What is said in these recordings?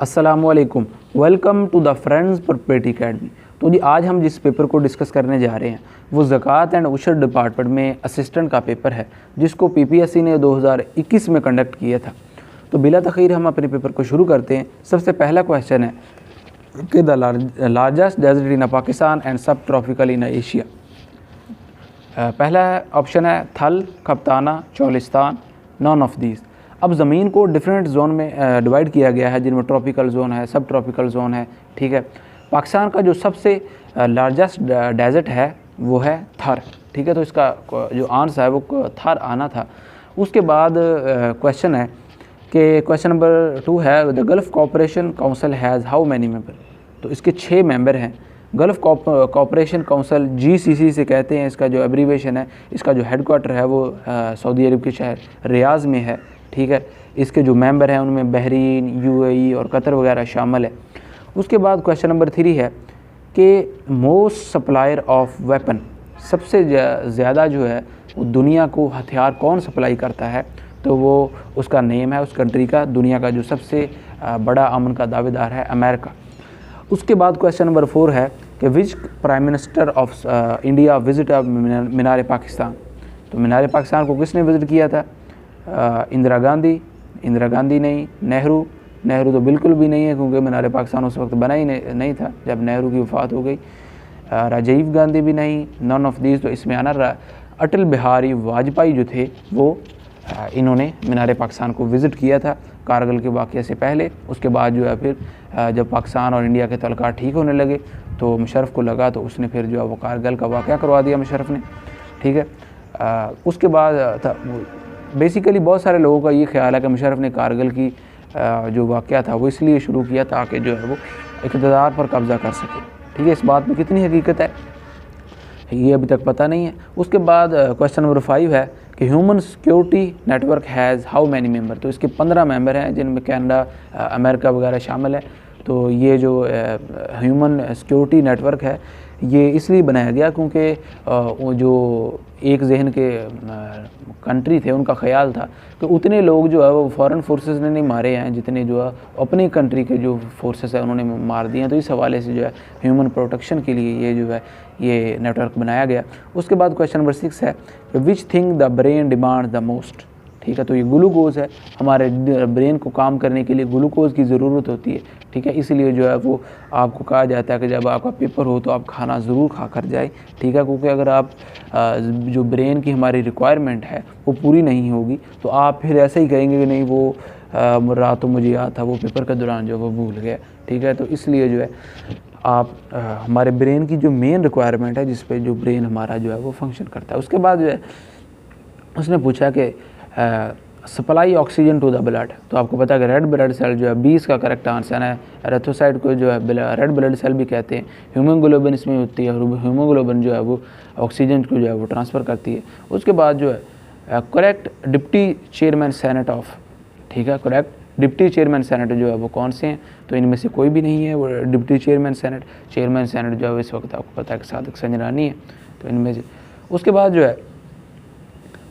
अस्सलामुअलैकुम, welcome to the friends property academy. तो जी आज हम जिस पेपर को डिस्कस करने जा रहे हैं वो ज़कात एंड उशर डिपार्टमेंट में असिस्टेंट का पेपर है, जिसको पीपीएससी ने 2021 में कंडक्ट किया था। तो बिला तख़ीर हम अपने पेपर को शुरू करते हैं। सबसे पहला क्वेश्चन है कि the largest desert in Pakistan and sub tropical in Asia. पहला ऑप्शन है थल, कप्ताना, चोलिस्तान, नॉन ऑफ दीज। अब ज़मीन को डिफरेंट जोन में डिवाइड किया गया है, जिनमें ट्रॉपिकल जोन है, सब ट्रॉपिकल जोन है। ठीक है, पाकिस्तान का जो सबसे लार्जेस्ट डेजर्ट है वो है थर। ठीक है, तो इसका जो आंसर है वो थर आना था। उसके बाद क्वेश्चन है कि क्वेश्चन नंबर 2 है the gulf cooperation council has how many member. तो इसके 6 मेंबर हैं। गल्फ़ कोऑपरेशन काउंसिल GCC से कहते हैं, इसका जो एब्रीवेशन है। इसका जो हेडक्वार्टर है वो सऊदी अरब के शहर रियाज में है। ठीक है, इसके जो मेंबर हैं उनमें बहरीन, UAE और कतर वगैरह शामिल है। उसके बाद क्वेश्चन नंबर 3 है कि मोस्ट सप्लायर ऑफ वेपन, सबसे ज़्यादा जो है वो दुनिया को हथियार कौन सप्लाई करता है। तो वो उसका नेम है उस कंट्री का, दुनिया का जो सबसे बड़ा अमन का दावेदार है अमेरिका। उसके बाद क्वेश्चन नंबर 4 है कि which prime minister of India visit Minar Pakistan. तो मीनार पाकिस्तान को किसने विज़िट किया था? इंदिरा गांधी नहीं, नेहरू तो बिल्कुल भी नहीं है, क्योंकि मीनार पाकिस्तान उस वक्त बना ही नहीं था जब नेहरू की वफ़ात हो गई। राजीव गांधी भी नहीं, नॉन ऑफ दीज। तो इसमें आना अटल बिहारी वाजपेयी जो थे वो इन्होंने मीनार पाकिस्तान को विज़िट किया था कारगिल के वाक़े से पहले। उसके बाद जो है फिर जब पाकिस्तान और इंडिया के तल्लुकात ठीक होने लगे तो मुशर्रफ को लगा, तो उसने फिर जो है वो कारगिल का वाक़या करवा दिया मुशर्रफ ने। ठीक है, उसके बाद बेसिकली बहुत सारे लोगों का ये ख्याल है कि मुशर्रफ ने कारगिल की जो वाक़या था वो इसलिए शुरू किया ताकि जो है वो इक़्तिदार पर कब्ज़ा कर सके। ठीक है, इस बात में कितनी हकीकत है ये अभी तक पता नहीं है। उसके बाद क्वेश्चन नंबर 5 है कि human security network has how many member. तो इसके 15 मेंबर हैं, जिनमें कनाडा, अमेरिका वगैरह शामिल है। तो ये जो ह्यूमन सिक्योरिटी नेटवर्क है ये इसलिए बनाया गया क्योंकि वो जो एक जहन के कंट्री थे उनका ख्याल था कि उतने लोग जो है वो फॉरेन फोर्सेस ने नहीं मारे हैं जितने जो है अपनी कंट्री के जो फोर्सेस है उन्होंने मार दिए हैं। तो इस हवाले से जो है ह्यूमन प्रोटेक्शन के लिए ये जो है ये नेटवर्क बनाया गया। उसके बाद क्वेश्चन नंबर 6 है which thing the brain demand the most. ठीक है, तो ये ग्लूकोज़ है। हमारे ब्रेन को काम करने के लिए ग्लूकोज़ की ज़रूरत होती है। ठीक है, इसलिए जो है वो आपको कहा जाता है कि जब आपका पेपर हो तो आप खाना ज़रूर खा कर जाए। ठीक है, क्योंकि अगर आप जो ब्रेन की हमारी रिक्वायरमेंट है वो पूरी नहीं होगी तो आप फिर ऐसे ही कहेंगे कि नहीं वो रात तो मुझे याद था, वो पेपर के दौरान जो वो भूल गया। ठीक है, तो इसलिए जो है आप हमारे ब्रेन की जो मेन रिक्वायरमेंट है जिस पे जो ब्रेन हमारा जो है वो फंक्शन करता है। उसके बाद जो है उसने पूछा कि supply oxygen to the blood. तो आपको पता है कि रेड ब्लड सेल जो है 20 का करेक्ट आंसर है। एरिथ्रोसाइट को जो है रेड ब्लड सेल भी कहते हैं। हीमोग्लोबिन इसमें होती है और हीमोग्लोबिन जो है वो ऑक्सीजन को जो है वो ट्रांसफ़र करती है। उसके बाद जो है correct deputy chairman senate of. ठीक है, करेक्ट डिप्टी चेयरमैन सेनेट जो है वो कौन से हैं? तो इनमें से कोई भी नहीं है वो डिप्टी चेयरमैन सेनेट जो है इस वक्त आपको पता है कि सादिक संजरानी है। तो इनमें से उसके बाद जो है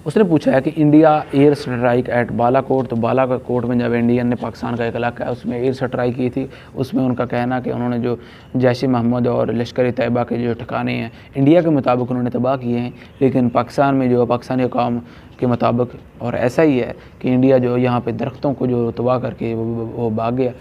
उसने पूछा है कि India air strike at Balakot. तो बालाकोट में जब इंडियन ने पाकिस्तान का एक इलाका है उसमें एयर स्ट्राइक की थी, उसमें उनका कहना कि उन्होंने जो जैश मोहम्मद और लश्कर तैयबा के जो ठिकाने हैं इंडिया के मुताबिक उन्होंने तबाह किए हैं, लेकिन पाकिस्तान में जो पाकिस्तानी अवाम के मुताबिक और ऐसा ही है कि इंडिया जो यहाँ पे दरख्तों को जो तबाह करके वो भाग गया।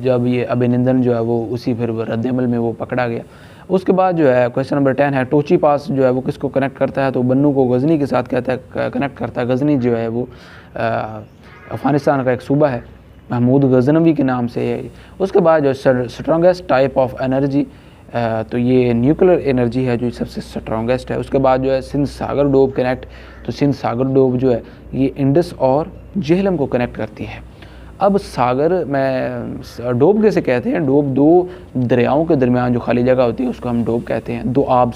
जब ये अभिनंदन जो है वो उसी फिर रद्दअमल में वो पकड़ा गया। उसके बाद जो है क्वेश्चन नंबर 10 है टोची पास जो है वो किसको कनेक्ट करता है? तो बन्नू को गज़नी के साथ कहता है कनेक्ट करता है। गज़नी जो है वो अफ़गानिस्तान का एक सूबा है, महमूद गज़नवी के नाम से है। उसके बाद जो स्ट्रॉन्गेस्ट टाइप ऑफ एनर्जी, तो ये न्यूक्लियर एनर्जी है जो सबसे स्ट्रॉन्गेस्ट है। उसके बाद जो है सिंध सागर डोब कनेक्ट। तो सिंध सागर डोब जो है ये इंडस और जेहलम को कनेक्ट करती है। अब सागर में डोब कैसे कहते हैं? डोब दो दरियाओं के दरमियान जो खाली जगह होती है उसको हम डोब कहते हैं। दोआब।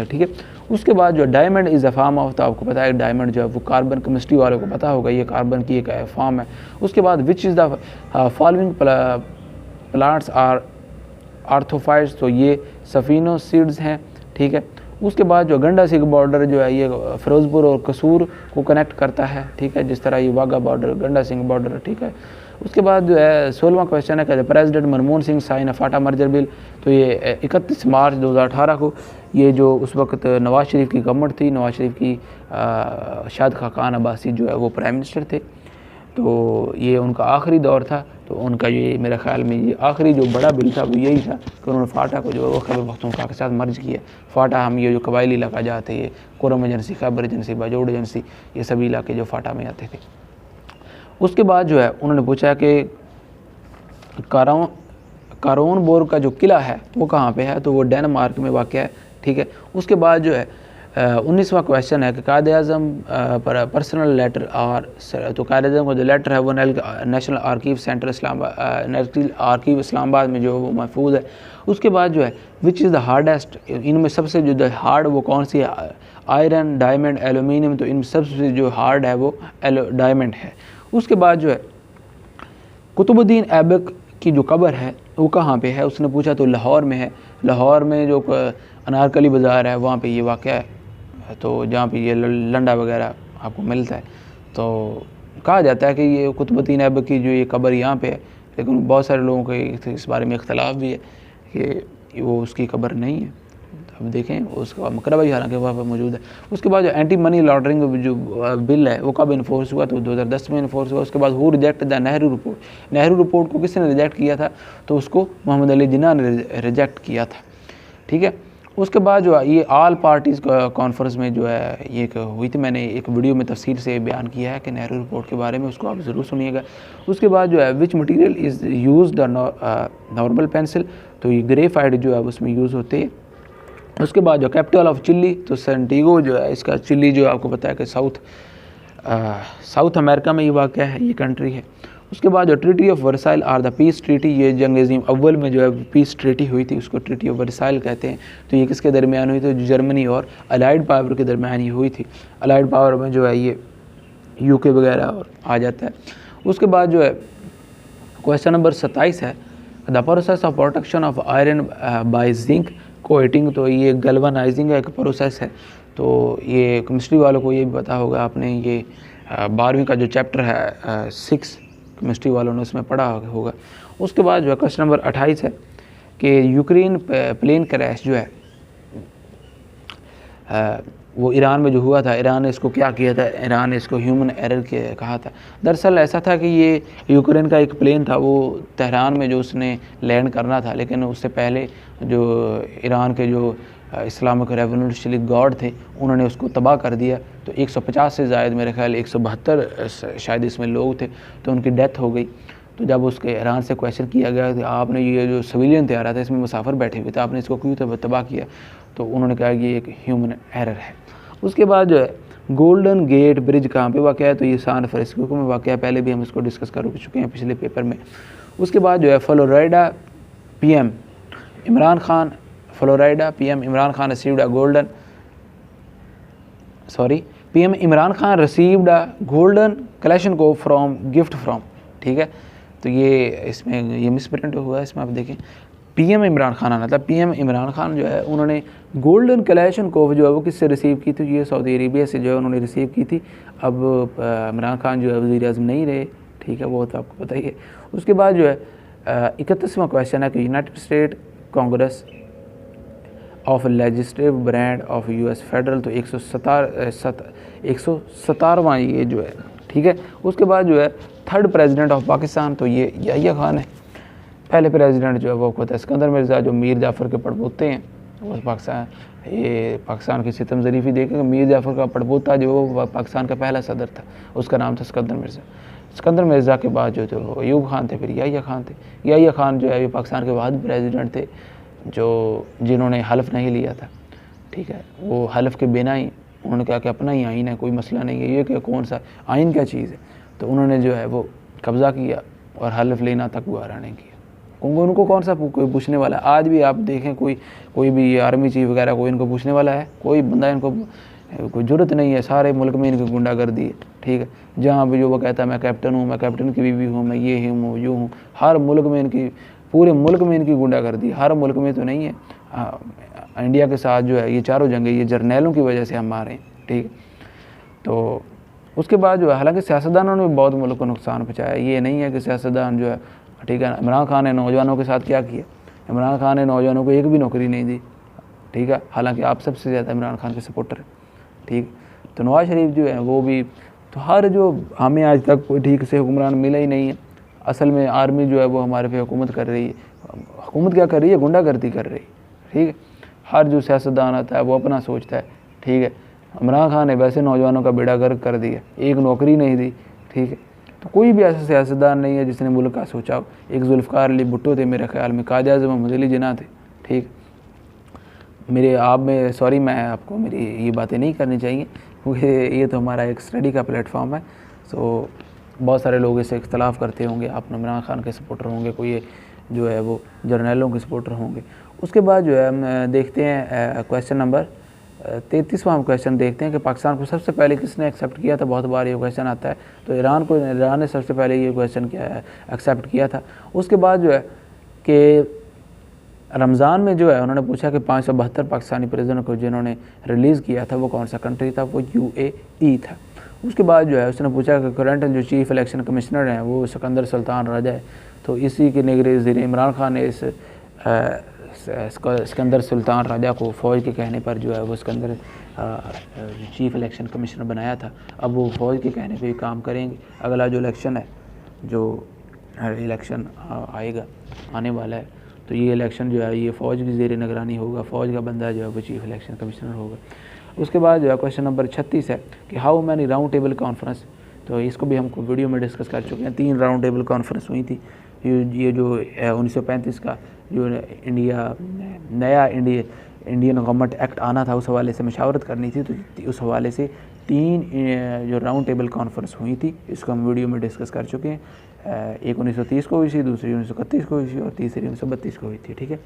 ठीक है, उसके बाद जो diamond is a form of. तो आपको पता है डायमंड जो है वो कार्बन, केमिस्ट्री वाले को पता होगा ये कार्बन की एक फॉर्म है। उसके बाद which is the following plants are orthophytes. तो ये सफिनोसीड्स हैं। ठीक है, उसके बाद जो गंडा सिंह बॉर्डर जो है ये फ़िरोज़पुर और कसूर को कनेक्ट करता है। ठीक है, जिस तरह ये वाघा बॉर्डर, गंडा सिंह बॉर्डर। ठीक है, उसके बाद जो है 16वां क्वेश्चन है कि प्रेसिडेंट मनमोहन सिंह साइन फाटा मर्जर बिल। तो ये 31 मार्च 2018 को ये जो उस वक्त नवाज़ शरीफ की गवर्नमेंट थी, नवाज़ शरीफ की शाद खान अब्बासी जो है वो प्राइम मिनिस्टर थे, तो ये उनका आखिरी दौर था। तो उनका ये मेरे ख्याल में ये आखिरी जो बड़ा बिल था वो यही था कि उन्होंने फ़ाटा को जो है वो खैबर पख्तूनख्वा के साथ मर्ज किया। फ़ाटा हम ये जो कबायली इलाका जाते ये Kurram agency, Khyber agency, Bajaur agency, ये सभी इलाके जो फ़ाटा में आते थे। उसके बाद जो है उन्होंने पूछा कि कारोनबोर का जो किला है वो कहाँ पे है, तो वो डेनमार्क में वाक़ है। ठीक है। उसके बाद जो है 19वां क्वेश्चन है कि कायद आज़म पर पर्सनल लेटर और तो कायद आज़म का जो लेटर है वो national archive centre national archive Islamabad में जो वो महफूज है। उसके बाद जो है विच इज़ द हार्डेस्ट, इनमें सबसे जो हार्ड वो कौन सी है, आयरन, डायमंड, एलुमिनियम, तो इन सबसे जो हार्ड है वो डायमंड है। उसके बाद जो है कुतुबुद्दीन ऐबक की जो कब्र है वो कहाँ पे है, उसने पूछा, तो लाहौर में है। लाहौर में जो अनारकली बाज़ार है वहाँ पे ये वाक़ है, तो जहाँ पे ये लंडा वगैरह आपको मिलता है। तो कहा जाता है कि ये कुतुबुद्दीन ऐबक की जो ये कब्र यहाँ पे है, लेकिन बहुत सारे लोगों के इस बारे में इख्तलाफ भी है कि वो उसकी कब्र नहीं है। अब देखें उसका मकरबा भी हालांकि वहाँ पर मौजूद है। उसके बाद जो एंटी मनी लॉन्ड्रिंग जो बिल है वो कब इन्फोर्स हुआ, तो 2010 में इन्फोर्स हुआ। उसके बाद who reject the Nehru report, Nehru report को किसने रिजेक्ट किया था, तो उसको मोहम्मद अली जिन्ना ने रिजेक्ट किया था। ठीक है। उसके बाद जो है ये ऑल पार्टीज़ कॉन्फ्रेंस में जो है ये हुई थी, मैंने एक वीडियो में तफसील से बयान किया है कि नेहरू रिपोर्ट के बारे में, उसको आप ज़रूर सुनिएगा। उसके बाद जो है विच material is use the normal pencil, तो ये ग्रेफाइट जो है उसमें यूज़ होते हैं। उसके बाद जो कैपिटल ऑफ चिली, तो सेंटिगो जो है इसका, चिली जो आपको पता है कि साउथ अमेरिका में ये वाक़ है, ये कंट्री है। उसके बाद जो treaty of Versailles or the peace treaty, ये जंग अज़ीम अव्वल में जो है पीस ट्रीटी हुई थी, उसको ट्रीटी ऑफ वर्साइल कहते हैं। तो ये किसके दरमियान हुई थी, जो जर्मनी और अलाइड पावर के दरमियान ही हुई थी। अलाइड पावर में जो है ये यूके वगैरह और आ जाता है। उसके बाद जो है क्वेश्चन नंबर 27 है the process of protection of iron by zinc coating, तो ये गल्वनाइजिंग एक प्रोसेस है। तो ये केमिस्ट्री वालों को ये भी पता होगा, आपने ये 12वीं का जो चैप्टर है 6 केमिस्ट्री वालों ने उसमें पढ़ा होगा। उसके बाद जो है क्वेश्चन नंबर 28 है कि यूक्रेन प्लेन क्रैश जो है वो ईरान में जो हुआ था, ईरान ने इसको क्या किया था, ईरान ने इसको ह्यूमन एरर के कहा था। दरअसल ऐसा था कि ये यूक्रेन का एक प्लेन था, वो तेहरान में जो उसने लैंड करना था, लेकिन उससे पहले जो ईरान के जो इस्लामिक रेवोल्यूशनरी गार्ड थे उन्होंने उसको तबाह कर दिया। तो 150 से ज़ायद, मेरे ख्याल 172 शायद इसमें लोग थे, तो उनकी डेथ हो गई। तो जब उसके ईरान से क्वेश्चन किया गया कि आपने ये जो सिविलियन तैयार था इसमें मुसाफिर बैठे हुए थे, आपने इसको क्यों तबाह किया, तो उन्होंने कहा कि ये एक ह्यूमन एरर है। उसके बाद जो है गोल्डन गेट ब्रिज कहाँ पे वाक़ है, तो ये सैन फ्रांसिस्को में वाक़ है, पहले भी हम इसको डिस्कस कर चुके हैं पिछले पेपर में। उसके बाद जो है Florida PM Imran Khan received a PM Imran Khan received a golden Kalashnikov from gift from. ठीक है। तो ये इसमें ये मिसप्रिंट हुआ है, इसमें आप देखें पीएम इमरान खान आना था। पीएम इमरान खान जो है उन्होंने गोल्डन कलेशनकोव जो है वो किससे रिसीव की थी, ये सऊदी अरेबिया से जो है उन्होंने रिसीव की थी। अब इमरान खान जो है वज़ीर-ए-आज़म नहीं रहे। ठीक है, वो तो आपको पता ही है। उसके बाद जो है 31वां क्वेश्चन है कि United state Congress of legislative brand of US federal, तो 117वां ये जो है। ठीक है। उसके बाद जो है थर्ड प्रेसिडेंट ऑफ पाकिस्तान, तो ये याहिया खान है। पहले प्रेसिडेंट जो है वो होता है सिकंदर मिर्ज़ा, जो मीर जाफ़र के पड़पोते हैं। वो पाकिस्तान की सितम ज़रीफ़ी देखें, मीर जाफ़र का पड़पोता जो वो पाकिस्तान का पहला सदर था, उसका नाम था सिकंदर मिर्ज़ा। सिकंदर मिर्ज़ा के बाद जो थे वो अयूब खान थे, फिर याहिया खान थे। याहिया खान जो है ये पाकिस्तान के वाहिद प्रेसिडेंट थे जिन्होंने हल्फ नहीं लिया था। ठीक है। वो हल्फ के बिना ही उन्होंने कहा कि अपना ही आइन है, कोई मसला नहीं है, ये कि कौन सा आइन क्या चीज़ है, तो उन्होंने जो है वो कब्ज़ा किया और हल्फ लेना तक गुजारा नहीं किया। उनको कौन सा कोई पूछने वाला है। आज भी आप देखें कोई भी आर्मी चीफ वगैरह कोई इनको पूछने वाला है, कोई बंदा इनको कोई ज़रूरत नहीं है। सारे मुल्क में इनकी गुंडागर्दी है। ठीक है। जहाँ भी जो वो कहता है मैं कैप्टन हूँ, मैं कैप्टन की बीवी हूँ, मैं ये हूँ यूँ हूँ, हर मुल्क में इनकी, पूरे मुल्क में इनकी गुंडागर्दी। हर मुल्क में तो नहीं है। इंडिया के साथ जो है ये चारों जंगें ये जर्नैलों की वजह से हम मारे हैं। ठीक है। तो उसके बाद जो है हालांकि सियासतदानों ने भी बहुत मुल्क को नुकसान पहुँचाया, ये नहीं है कि सियासतदान जो है ठीक है। इमरान खान ने नौजवानों के साथ क्या किया, इमरान खान ने नौजवानों को एक भी नौकरी नहीं दी, ठीक है, हालांकि आप सबसे ज़्यादा इमरान खान के सपोर्टर हैं, ठीक। तो नवाज़ शरीफ जो है वो भी, तो हर जो हमें आज तक कोई ठीक से हुक्मरान मिला ही नहीं है। असल में आर्मी जो है वो हमारे पे हुकूमत कर रही है, हुकूमत क्या कर रही है, गुंडागर्दी कर रही है, ठीक है। हर जो सियासतदान आता है वो अपना सोचता है, ठीक है। इमरान खान ने वैसे नौजवानों का बेड़ा गर्क कर दिया, एक नौकरी नहीं दी, ठीक है। तो कोई भी ऐसा सियासतदान नहीं है जिसने मुल्क का सोचा हो। एक जुल्फ़िकार अली भुट्टो थे मेरे ख्याल में, कायद आज़म मोहम्मद अली जिन्ना थे, ठीक। मेरे आप में सॉरी, मैं आपको मेरी ये बातें नहीं करनी चाहिए क्योंकि ये तो हमारा एक स्टडी का प्लेटफॉर्म है। सो बहुत सारे लोग इससे इख्तलाफ करते होंगे, आप इमरान खान के सपोर्टर होंगे, कोई जो है वो जर्नलों के सपोर्टर होंगे। उसके बाद जो है हम देखते हैं क्वेश्चन नंबर 33वां हम क्वेश्चन देखते हैं कि पाकिस्तान को सबसे पहले किसने एक्सेप्ट किया था। बहुत बार ये क्वेश्चन आता है, तो ईरान ने सबसे पहले ये क्वेश्चन एक्सेप्ट किया था। उसके बाद जो है कि रमज़ान में जो है उन्होंने पूछा कि 572 पाकिस्तानी प्रिजनर को जिन्होंने रिलीज़ किया था वो कौन सा कंट्री था, वो UAE था। उसके बाद जो है उसने पूछा कि करंट जो चीफ़ इलेक्शन कमिश्नर हैं वो सिकंदर सुल्तान राजा है, तो इसी के निगरे ज़रिए इमरान खान ने इस सिकंदर सुल्तान राजा को फ़ौज के कहने पर जो है वो सिकंदर चीफ़ इलेक्शन कमिश्नर बनाया था। अब वो फ़ौज के कहने पे ही काम करेंगे। अगला जो इलेक्शन है, जो इलेक्शन आएगा, आने वाला है, तो ये इलेक्शन जो है ये फ़ौज की ज़ेर निगरानी होगा, फ़ौज का बंदा जो है वो चीफ़ इलेक्शन कमिश्नर होगा। उसके बाद जो है क्वेश्चन नंबर 36 है कि how many round table conference, तो इसको भी हम वीडियो में डिस्कस कर चुके हैं। 3 राउंड टेबल कॉन्फ्रेंस हुई थी। ये जो 1935 का जो इंडियन गवर्नमेंट एक्ट आना था उस हवाले से मशावरत करनी थी, तो उस हवाले से 3 जो राउंड टेबल कॉन्फ्रेंस हुई थी, इसको हम वीडियो में डिस्कस कर चुके हैं। एक 1930 को हुई थी, दूसरी 1931 को हुई थी और तीसरी 1932 को हुई थी, ठीक है।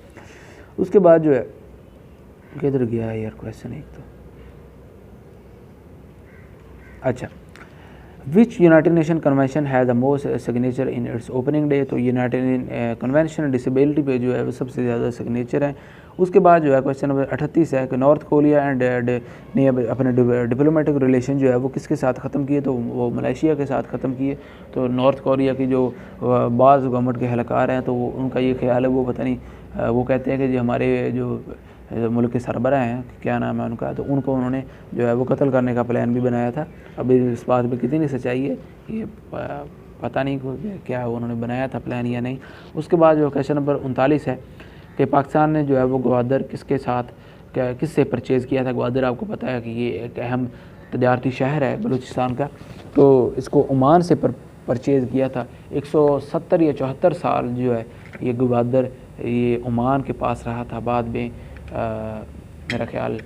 उसके बाद जो है किधर गया है यार क्वेश्चन एक तो, अच्छा, which United Nation convention has the most signature in its opening day, तो यूनाइटेड कन्वेंशन डिसेबिलिटी पे जो है वो सबसे ज़्यादा सिग्नेचर है। उसके बाद जो है क्वेश्चन नंबर 38 है कि नॉर्थ कोरिया ने अपने डिप्लोमेटिक रिलेशन जो है वो किसके साथ ख़त्म किए, तो वो मलेशिया के साथ ख़त्म किए। तो नॉर्थ कोरिया की जो बाज़ गवर्नमेंट के एहलकार हैं, तो उनका ये ख्याल है, वो पता नहीं, वो कहते हैं कि जो हमारे जो मुल्क के सरबराह हैं, क्या नाम है उनका, तो उनको उन्होंने जो है वो कत्ल करने का प्लान भी बनाया था। अभी इस बात में कितनी सच्चाई है ये पता नहीं, क्या उन्होंने बनाया था प्लान या नहीं। उसके बाद जो क्वेश्चन नंबर 39 है कि पाकिस्तान ने जो है वो ग्वादर किसके साथ किससे परचेज़ किया था। ग्वादर आपको पता है कि ये एक अहम तजारती शहर है बलूचिस्तान का, तो इसको ओमान से परचेज़ किया था। 170 या 74 साल जो है ये ग्वादर ये ओमान के पास रहा था। बाद में मेरा ख्याल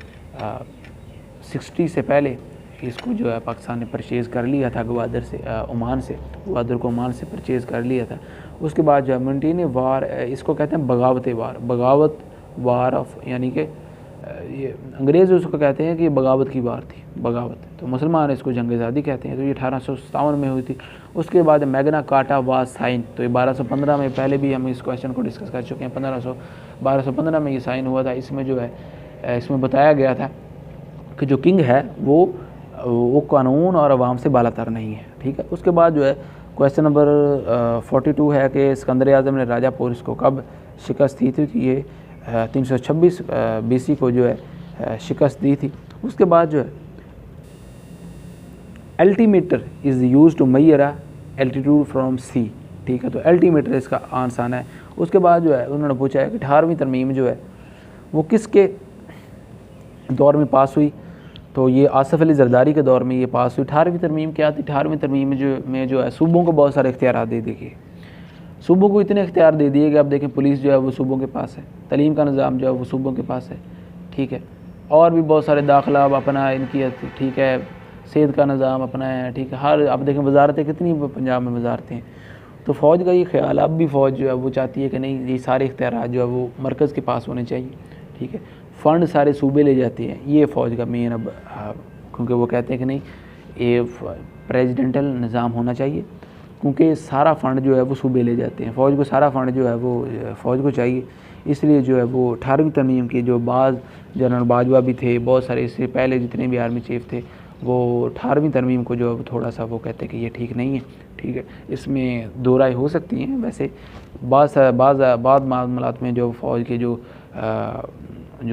60 से पहले इसको जो है पाकिस्तान ने परचेज़ कर लिया था ग्वादर से, ओमान से, ग्वादर को ओमान से परचेज़ कर लिया था। उसके बाद जो है मिंटीने वार, इसको कहते हैं बगावत वार ऑफ, यानी कि ये अंग्रेज़ उसको कहते हैं कि ये बगावत की वार थी, बगावत, तो मुसलमान इसको जंग आज़ादी कहते हैं। तो ये 1857 में हुई थी। उसके बाद मैग्ना कार्टा वाज साइन, तो ये 1215 में, पहले भी हम इस क्वेश्चन को डिस्कस कर चुके हैं। 1215 में ये साइन हुआ था। इसमें जो है इसमें बताया गया था कि जो किंग है वो कानून और अवाम से बालातर नहीं है, ठीक है। उसके बाद जो है क्वेश्चन नंबर 42 है कि सिकंदर आज़म ने राजा पोरस को कब शिकस्त दी थी, कि ये 326 BC को जो है शिकस्त दी थी। उसके बाद जो है altimeter is use to measure altitude from sea, ठीक है, तो एल्टीमीटर इसका आसान है। उसके बाद जो है उन्होंने पूछा है कि 18वीं तरमीम जो है वो किसके दौर में पास हुई, तो ये आसिफ अली जरदारी के दौर में ये पास हुई। 18वीं तरमीम क्या थी, 18वीं तरमीम में जो है सूबों को बहुत सारे इख्तियार दे दिए, सूबों को इतने इख्तियार दे दिए कि अब देखें पुलिस जो है वो सूबों के पास है, तलीम का निज़ाम जो है वो सूबों के पास है, ठीक है, और भी बहुत सारे दाखिला अब अपना इनकी, ठीक है, सेहत का निज़ाम अपना है, ठीक है, हर अब देखें वजारतें कितनी पंजाब में वजारतें हैं। तो फ़ौज का ये ख्याल, अब भी फ़ौज जो है वो चाहती है कि नहीं, ये सारे इख्तियार जो है वो मरकज़ के पास होने चाहिए, ठीक है, फ़ंड सारे सूबे ले जाते हैं, ये फ़ौज का मेन अब, क्योंकि वो कहते हैं कि नहीं, ये प्रेसिडेंटल निज़ाम होना चाहिए, क्योंकि सारा फ़ंड जो है वो सूबे ले जाते हैं, फ़ौज को सारा फ़ंड जो है वो फ़ौज को चाहिए। इसलिए जो है वो 18वीं तरमीम के जो बाज़ जनरल बाजवा भी थे, बहुत सारे इससे पहले जितने भी आर्मी चीफ थे, वो 18वीं तरमीम को जो है थोड़ा सा वो कहते हैं कि ये ठीक नहीं है, ठीक है। इसमें दो राय हो सकती हैं। वैसे बाद मामलात में जो फ़ौज के जो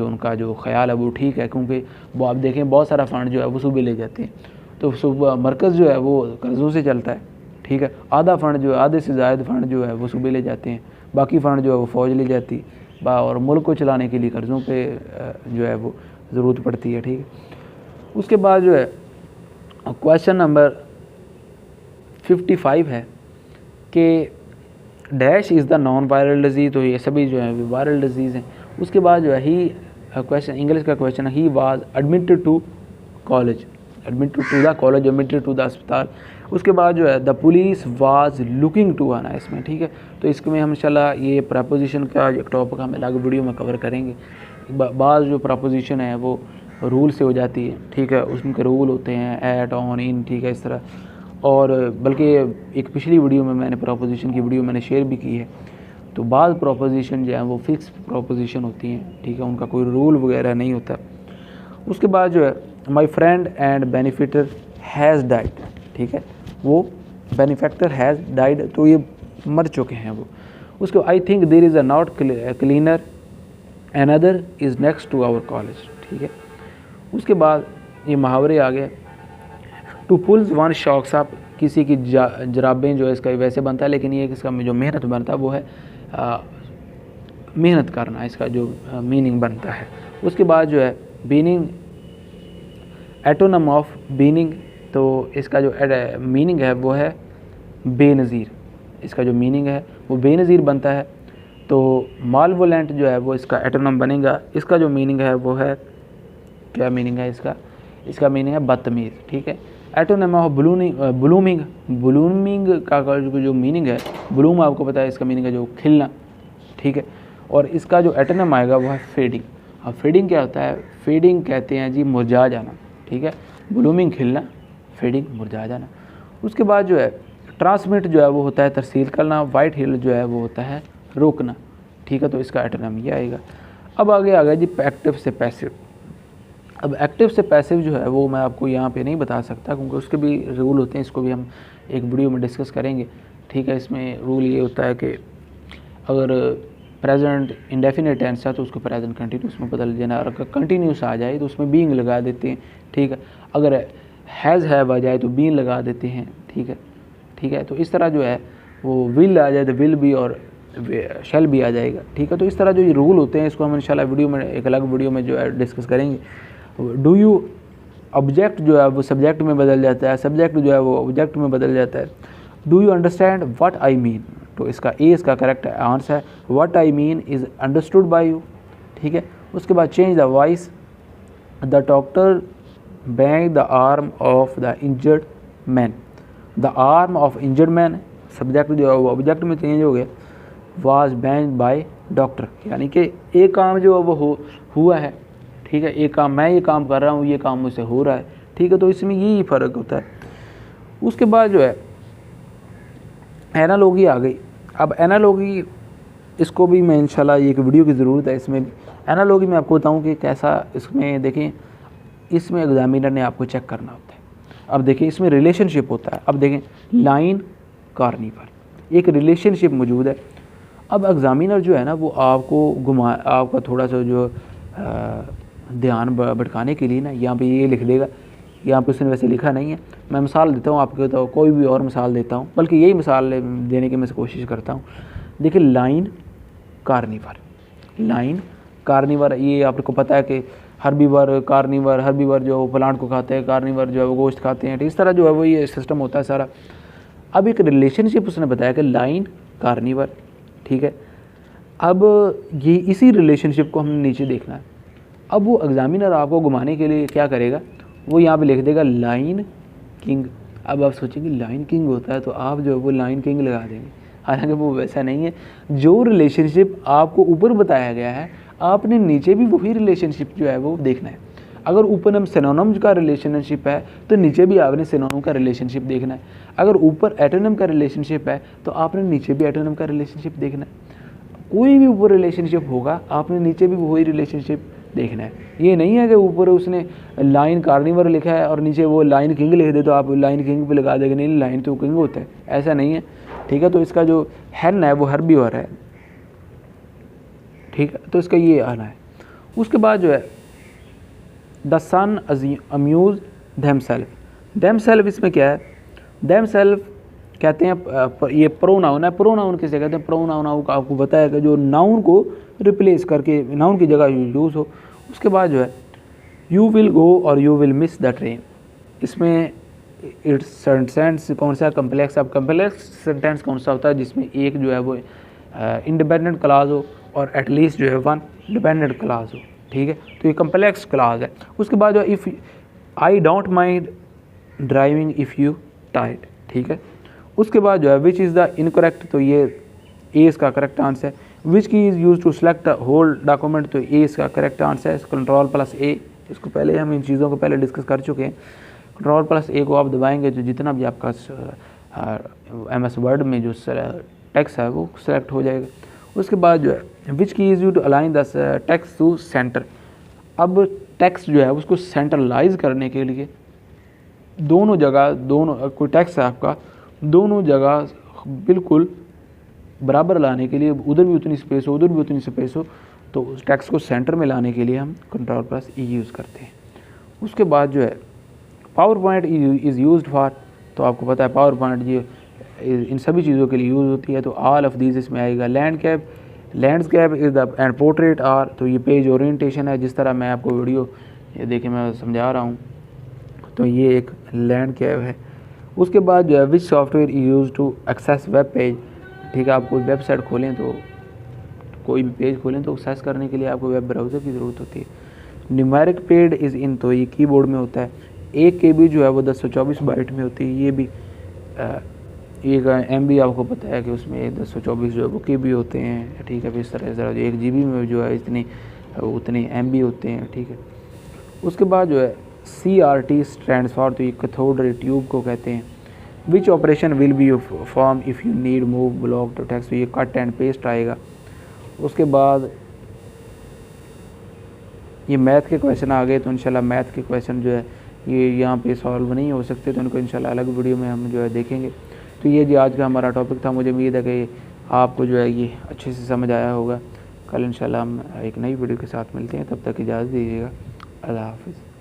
उनका जो ख्याल है वो ठीक है, क्योंकि वो आप देखें बहुत सारा फ़ंड जो है वो सूबे ले जाते हैं, तो सूबा मरकज़ जो है वो कर्ज़ों से चलता है, ठीक है। आधा फ़ंड जो है, आधे से ज़ायद फ़ंड जो है वो सूबे ले जाते हैं, बाकी फ़ंड जो है वो फ़ौज ले जाती और मुल्क को चलाने के लिए कर्ज़ों पे जो है वो ज़रूरत पड़ती है, ठीक है। उसके बाद जो है क्वेश्चन नंबर 55 है कि dash is the non viral disease, तो ये सभी जो है वायरल डिजीज़ हैं। उसके बाद जो है ही क्वेश्चन इंग्लिश का क्वेश्चन है, he was admitted to college, admitted to the college, admitted to the अस्पताल। उसके बाद जो है the police was looking to आना इसमें, ठीक है। तो इसमें हम इंशाल्लाह ये प्रपोजिशन का एक टॉपिक हम अलग वीडियो में कवर करेंगे। बाज़ जो प्रपोजिशन है वो रूल से हो जाती है, ठीक है, उसके रूल होते हैं एट, ऑन, इन, ठीक है, इस तरह। और बल्कि एक पिछली वीडियो में मैंने प्रपोजिशन की वीडियो मैंने शेयर भी की है। तो बाद प्रपोजिशन जो है वो फिक्स प्रपोजिशन होती हैं, ठीक है, उनका कोई रूल वगैरह नहीं होता। उसके बाद जो है my friend and benefactor has died, ठीक है, वो बेनिफैक्टर हैज़ डाइड, तो ये मर चुके हैं वो। उसके I think there is a not cleaner another is next to our college, ठीक है। उसके बाद ये मुहावरे आ गए। To pulls one socks up, किसी की जराबें जो है इसका वैसे बनता है, लेकिन ये इसका जो मेहनत बनता है वो है मेहनत करना, इसका जो मीनिंग बनता है। उसके बाद जो है बीनिंग, एटोनम ऑफ बीनिंग, तो इसका जो मीनिंग है वो है बेनज़ीर, इसका जो मीनिंग है वो बेनज़ीर बनता है। तो मालवोलेंट जो है वो इसका एटोनम बनेगा। इसका जो मीनिंग है वो है, क्या मीनिंग है इसका मीनिंग है बदतमीज़, ठीक है। एटोनम ऑफ ब्लूमिंग, ब्लूमिंग का जो मीनिंग है, ब्लूम आपको पता है इसका मीनिंग है जो खिलना, ठीक है। और इसका जो एटोनम आएगा वो है फेडिंग। अब फेडिंग क्या होता है? फेडिंग कहते हैं जी मुरझा जाना, ठीक है। ब्लूमिंग खिलना, फेडिंग मुरझा जाना। उसके बाद जो है ट्रांसमिट जो है वो होता है तरसील करना, वाइट हिल जो है वो होता है रोकना, ठीक है। तो इसका एटोनम ये आएगा। अब आगे आ गया जी एक्टिव से पैसिव। अब एक्टिव से पैसिव जो है वो मैं आपको यहाँ पे नहीं बता सकता, क्योंकि उसके भी रूल होते हैं, इसको भी हम एक वीडियो में डिस्कस करेंगे, ठीक है। इसमें रूल ये होता है कि अगर प्रेजेंट इंडेफिनिट टेंस है तो उसको प्रेजेंट कंटिन्यूस में बदल देना, और अगर कंटिन्यूस आ जाए तो उसमें बीइंग लगा देते हैं, ठीक है। अगर हैव आ जाए तो बीइंग लगा देते हैं, ठीक है, ठीक है। तो इस तरह जो है वो विल आ जाए तो विल भी और शैल भी आ जाएगा, ठीक है। तो इस तरह जो ये रूल होते हैं इसको हम इंशाल्लाह वीडियो में एक अलग वीडियो में जो है डिस्कस करेंगे। डू यू, ऑब्जेक्ट जो है वो सब्जेक्ट में बदल जाता है, सब्जेक्ट जो है वो ऑब्जेक्ट में बदल जाता है। Do you understand what I mean, तो इसका ए इसका करेक्ट आंसर है। What I mean is understood by you, ठीक है। उसके बाद change the voice, the doctor bang the arm of the injured man, the arm of injured man, subject जो है वो ऑब्जेक्ट में चेंज हो गया। वाज बैंग बाय डॉक्टर, यानी कि एक काम जो है वो हुआ है, ठीक है। एक काम, मैं ये काम कर रहा हूँ, ये काम मुझसे हो रहा है, ठीक है। तो इसमें यही फ़र्क होता है। उसके बाद जो है एनालॉजी आ गई। अब एनालॉजी, इसको भी मैं इंशाल्लाह एक वीडियो की ज़रूरत है। इसमें एनालॉजी में आपको बताऊँ कि कैसा, इसमें देखें, इसमें एग्जामिनर ने आपको चेक करना होता है। अब देखिए इसमें रिलेशनशिप होता है। अब देखें लाइन कार्निवल, एक रिलेशनशिप मौजूद है। अब एग्जामिनर जो है ना वो आपको आपका थोड़ा सा जो ध्यान भटकाने के लिए ना यहाँ पे ये लिख देगा, यहाँ पे उसने वैसे लिखा नहीं है। मैं मिसाल देता हूँ आपको, तो कोई भी और मिसाल देता हूँ, बल्कि यही मिसाल देने की मैं कोशिश करता हूँ। देखिए लाइन कार्निवर, ये आपको पता है कि हर्बीवर जो प्लांट को खाते हैं, कार्निवर जो है वो गोश्त खाते हैं, इस तरह जो है वो ये सिस्टम होता है सारा। अब एक रिलेशनशिप उसने बताया कि लाइन कार्निवर, ठीक है। अब ये इसी रिलेशनशिप को हमने नीचे देखना है। अब वो एग्जामिनर आपको घुमाने के लिए क्या करेगा, वो यहाँ पे लिख देगा लाइन किंग। अब आप सोचेंगे लाइन किंग होता है, तो आप जो है वो लाइन किंग लगा देंगे, हालांकि वो वैसा नहीं है। जो रिलेशनशिप आपको ऊपर बताया गया है, आपने नीचे भी वही रिलेशनशिप जो है वो देखना है। अगर ऊपर हम सिनोनिम का रिलेशनशिप है तो नीचे भी आपने सिनोनिम का रिलेशनशिप देखना है। अगर ऊपर एटोनिम का रिलेशनशिप है तो आपने नीचे भी एटोनिम का रिलेशनशिप देखना है। कोई भी ऊपर रिलेशनशिप होगा, आपने नीचे भी वही रिलेशनशिप देखना है। ये नहीं है कि ऊपर उसने लाइन कार्निवर लिखा है और नीचे वो लाइन किंग लिख दे तो आप लाइन किंग पे लगा देंगे, नहीं लाइन तो किंग होता है, ऐसा नहीं है, ठीक है। तो इसका जो हैन है वो हर्बीवर है, ठीक है, तो इसका ये आना है। उसके बाद जो है द सन अम्यूज देमसेल्फ, इसमें क्या है, देमसेल्फ कहते हैं, ये प्रोनाउन है। प्रोनाउन किसे कहते हैं, प्रोनाउन आपको बताया कि जो नाउन को रिप्लेस करके नाउन की जगह यूज़ हो। उसके बाद जो है यू विल गो और you will miss the train, इसमें इट्स सेंटेंस कौन सा कम्प्लेक्स, अब कम्प्लेक्स सेंटेंस कौन सा होता है जिसमें एक जो है वो इंडिपेंडेंट क्लास हो और एटलीस्ट जो है वन डिपेंडेंट क्लास हो, ठीक है, तो ये कम्प्लेक्स क्लास है। उसके बाद जो if I don't mind driving if you tight, ठीक है। उसके बाद जो है विच इज़ द इनकरेक्ट, तो ये ए इसका करेक्ट आंसर है। Which key is use to select whole document, तो ए इसका करेक्ट आंसर है। कंट्रोल+A, इसको पहले हम इन चीज़ों को पहले डिस्कस कर चुके हैं। कंट्रोल+A को आप दबाएंगे तो जितना भी आपका MS वर्ड में जो टेक्स्ट है वो सेलेक्ट हो जाएगा। उसके बाद जो है which key is you to align the text to centre, अब टेक्स्ट जो है उसको सेंट्रलाइज करने के लिए दोनों जगह, दोनों कोई टेक्स्ट है आपका, दोनों जगह बिल्कुल बराबर लाने के लिए, उधर भी उतनी स्पेस हो उधर भी उतनी स्पेस हो, तो उस टेक्स्ट को सेंटर में लाने के लिए हम कंट्रोल+E यूज़ करते हैं। उसके बाद जो है power point is used for, तो आपको पता है पावर पॉइंट ये इन सभी चीज़ों के लिए यूज़ होती है, तो ऑल ऑफ दीज इसमें आएगा। Landscape is the and portrait are, तो ये पेज ओरिएंटेशन है, जिस तरह मैं आपको वीडियो ये देखिए मैं समझा रहा हूँ, तो ये एक लैंडस्केप है। उसके बाद जो है which software used to access web page, ठीक है, आप कोई वेबसाइट खोलें तो कोई भी पेज खोलें तो एक्सेस करने के लिए आपको वेब ब्राउज़र की ज़रूरत होती है। न्यूमेरिक पेड इज़ इन, तो ये कीबोर्ड में होता है। 1 KB जो है वो 1024 बाइट में होती है, ये भी एक MB आपको पता है कि उसमें 1024 जो है वो KB होते हैं, ठीक है। फिर इस तरह से 1 GB में जो है उतने MB होते हैं, ठीक है। उसके बाद जो है CRT स्टैंड्स फॉर, तो ये कैथोड रे ट्यूब को कहते हैं। Which operation will be form if you need move block to text, तो ये कट एंड पेस्ट आएगा। उसके बाद ये मैथ के क्वेश्चन आ गए, तो इंशाल्लाह मैथ के क्वेश्चन जो है ये यहाँ पे सॉल्व नहीं हो सकते, तो इनको इंशाल्लाह अलग वीडियो में हम जो है देखेंगे। तो ये जी आज का हमारा टॉपिक था, मुझे उम्मीद है कि आपको जो है ये अच्छे से समझ आया होगा। कल इंशाल्लाह हम एक नई वीडियो के साथ मिलते हैं, तब तक इजाज़त दीजिएगा, अल्लाह हाफ़िज़।